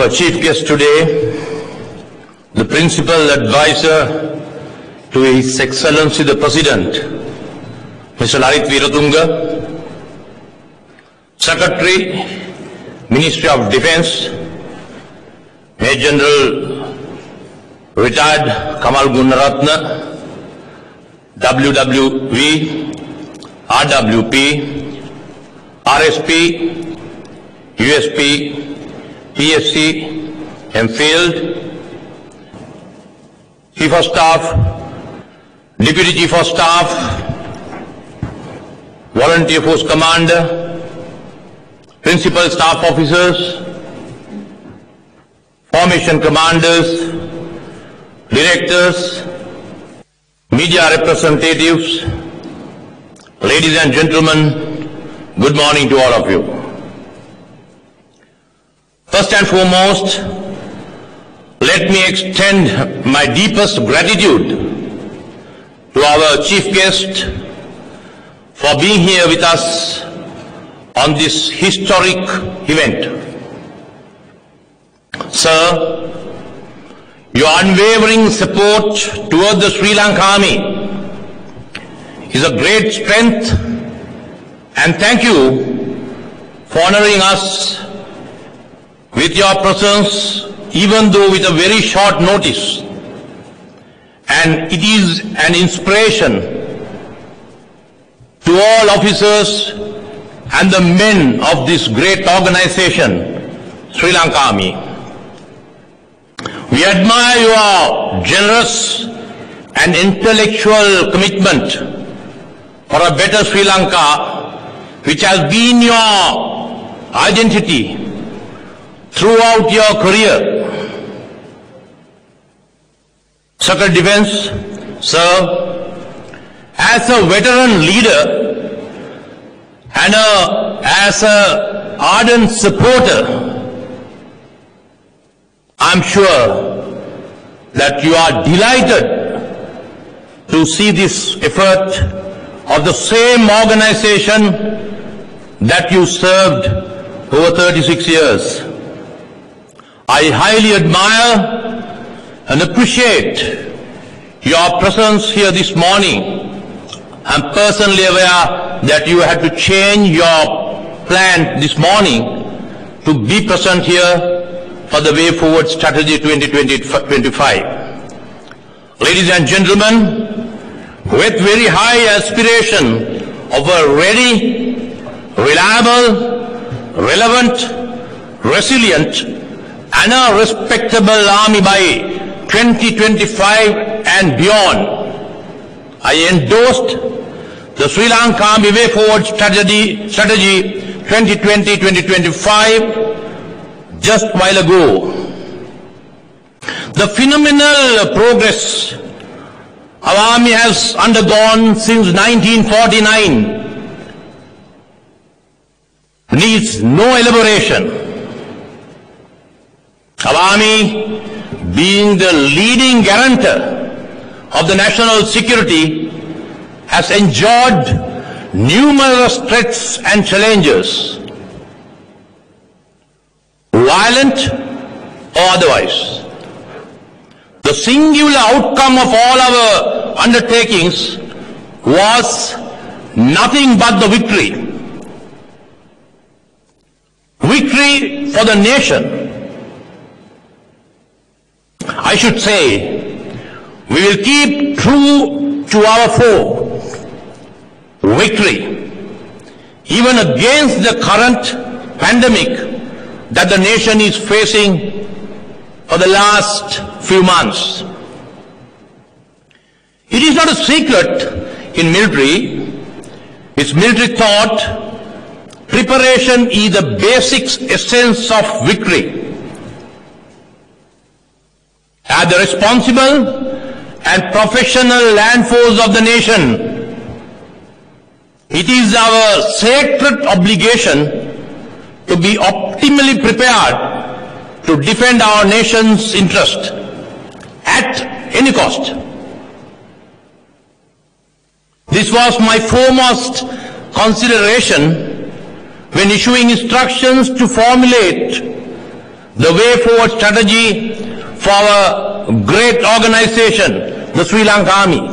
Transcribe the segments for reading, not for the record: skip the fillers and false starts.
our chief guest today, the principal advisor to His Excellency the President, Mr. Lalit Veeratunga, Secretary, Ministry of Defence, Major General Retired Kamal Gunaratna, WWV, RWP, RSP, USP, PSC, MPhil, Chief of Staff, Deputy Chief of Staff, Volunteer Force Commander, Principal Staff Officers, Formation Commanders, Directors, Media Representatives, ladies and gentlemen, good morning to all of you. First and foremost, let me extend my deepest gratitude to our chief guest for being here with us on this historic event. Sir, your unwavering support towards the Sri Lanka Army is a great strength, and thank you for honoring us with your presence, even though with a very short notice. And it is an inspiration to all officers and the men of this great organization, Sri Lanka Army. We admire your generous and intellectual commitment for a better Sri Lanka, which has been your identity throughout your career. Secretary Defence, sir, as a veteran leader and as an ardent supporter, I'm sure that you are delighted to see this effort of the same organization that you served over 36 years. I highly admire and appreciate your presence here this morning. I'm personally aware that you had to change your plan this morning to be present here for the Way Forward Strategy 2025. Ladies and gentlemen, with very high aspiration of a ready, reliable, relevant, resilient, and a respectable army by 2025 and beyond, I endorsed the Sri Lanka Army Way Forward Strategy 2020-2025 just a while ago. The phenomenal progress our army has undergone since 1949 needs no elaboration. Our army, being the leading guarantor of the national security, has endured numerous threats and challenges, violent or otherwise. The singular outcome of all our undertakings was nothing but the victory. Victory for the nation. I should say, we will keep true to our foe, victory, even against the current pandemic that the nation is facing for the last few months. It is not a secret in military. It's military thought. Preparation is the basic essence of victory. As the responsible and professional land force of the nation, it is our sacred obligation to be optimally prepared to defend our nation's interest at any cost. This was my foremost consideration when issuing instructions to formulate the way forward strategy for our great organization, the Sri Lanka Army.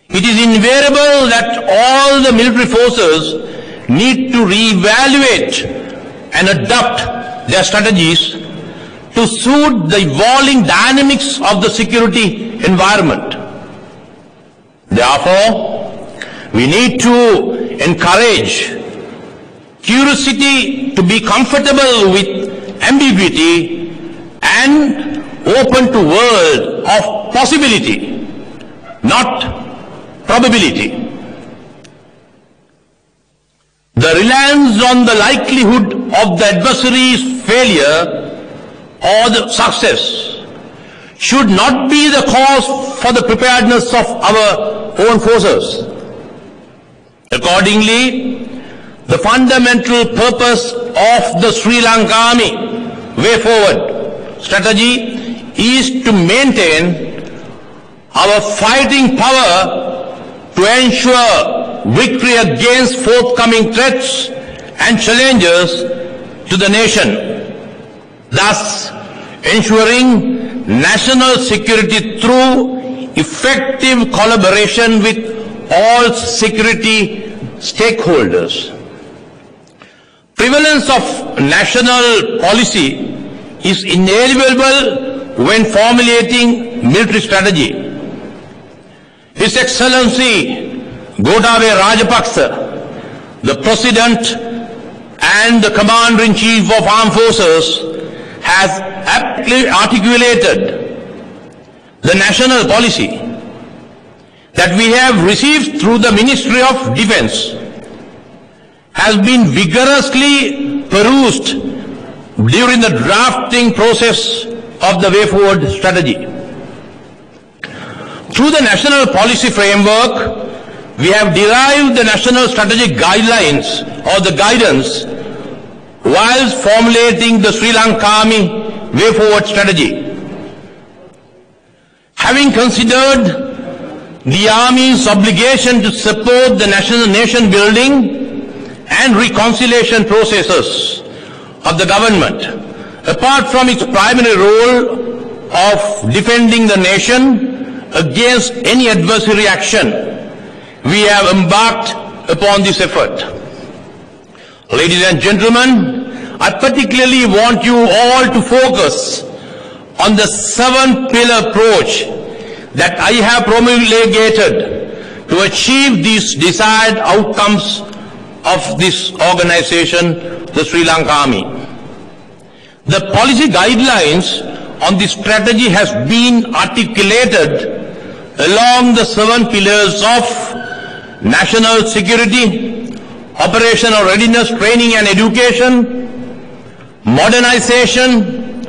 It is invariable that all the military forces need to reevaluate and adapt their strategies to suit the evolving dynamics of the security environment. Therefore, we need to encourage curiosity to be comfortable with ambiguity and open to world of possibility, not probability. The reliance on the likelihood of the adversary's failure or the success should not be the cause for the preparedness of our own forces. Accordingly, the fundamental purpose of the Sri Lanka Army way forward strategy is to maintain our fighting power to ensure victory against forthcoming threats and challenges to the nation, thus ensuring national security through effective collaboration with all security stakeholders. Prevalence of national policy is inevitable when formulating military strategy. His Excellency Gotabaya Rajapaksa, the President and the Commander-in-Chief of Armed Forces, has aptly articulated the national policy that we have received through the Ministry of Defence has been vigorously perused during the drafting process of the way forward strategy. Through the national policy framework, we have derived the national strategic guidelines or the guidance whilst formulating the Sri Lanka Army way forward strategy. Having considered the Army's obligation to support the nation building and reconciliation processes of the government, apart from its primary role of defending the nation against any adversary action, we have embarked upon this effort. Ladies and gentlemen, I particularly want you all to focus on the 7-pillar approach that I have promulgated to achieve these desired outcomes of this organization, the Sri Lanka Army. The policy guidelines on this strategy has been articulated along the 7 pillars of national security, operational readiness, training and education, modernization,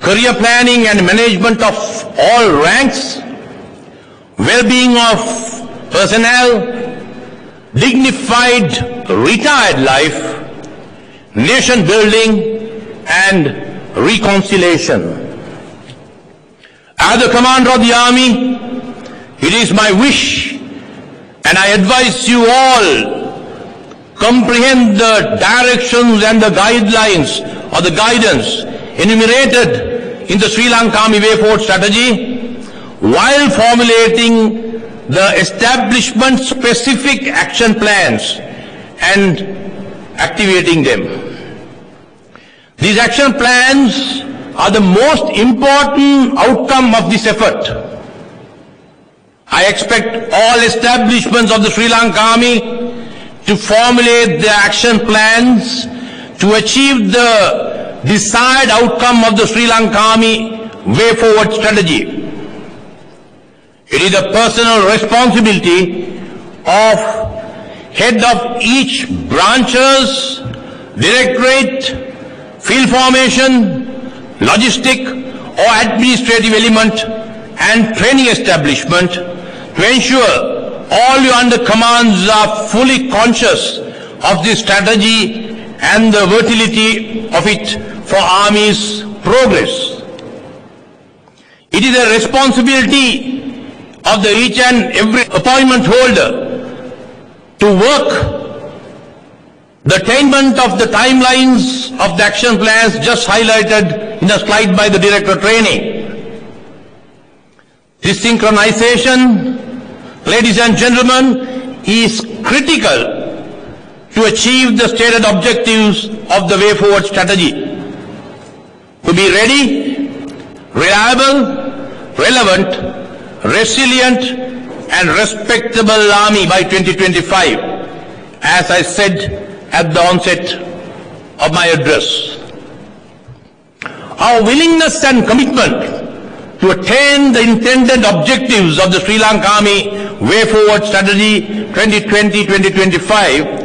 career planning and management of all ranks, well-being of personnel, dignified retired life, nation building and reconciliation. As the Commander of the Army, it is my wish and I advise you all comprehend the directions and the guidelines or the guidance enumerated in the Sri Lanka Army Way Forward strategy while formulating the establishment specific action plans and activating them. These action plans are the most important outcome of this effort. I expect all establishments of the Sri Lanka Army to formulate their action plans to achieve the desired outcome of the Sri Lanka Army Way Forward strategy. It is a personal responsibility of head of each branches, directorate, field formation, logistic or administrative element and training establishment to ensure all your under commands are fully conscious of this strategy and the vitality of it for Army's progress. It is a responsibility of the each and every appointment holder to work the attainment of the timelines of the action plans just highlighted in a slide by the Director of Training. This synchronization, ladies and gentlemen, is critical to achieve the stated objectives of the way forward strategy. To be ready, reliable, relevant, resilient and respectable army by 2025, as I said at the onset of my address. Our willingness and commitment to attain the intended objectives of the Sri Lanka Army Way Forward Strategy 2020-2025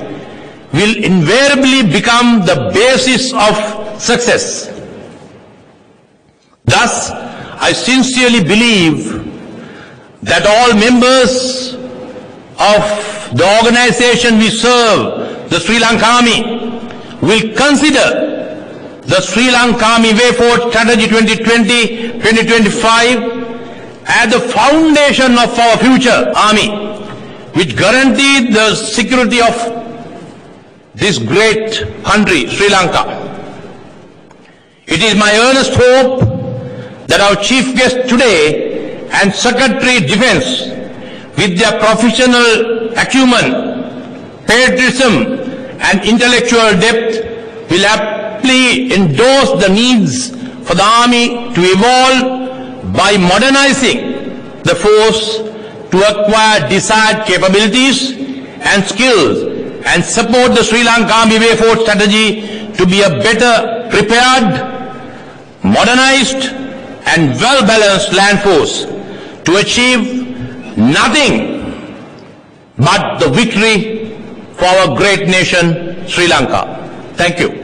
will invariably become the basis of success. Thus, I sincerely believe that all members of the organization we serve, the Sri Lanka Army, will consider the Sri Lanka Army Way Forward Strategy 2020-2025 as the foundation of our future army, which guarantees the security of this great country, Sri Lanka. It is my earnest hope that our chief guest today and Secretary of Defence, with their professional acumen, patriotism and intellectual depth, will aptly endorse the needs for the Army to evolve by modernizing the force to acquire desired capabilities and skills and support the Sri Lanka Army Way Forward Strategy to be a better prepared, modernized and well-balanced land force to achieve nothing but the victory for our great nation, Sri Lanka. Thank you.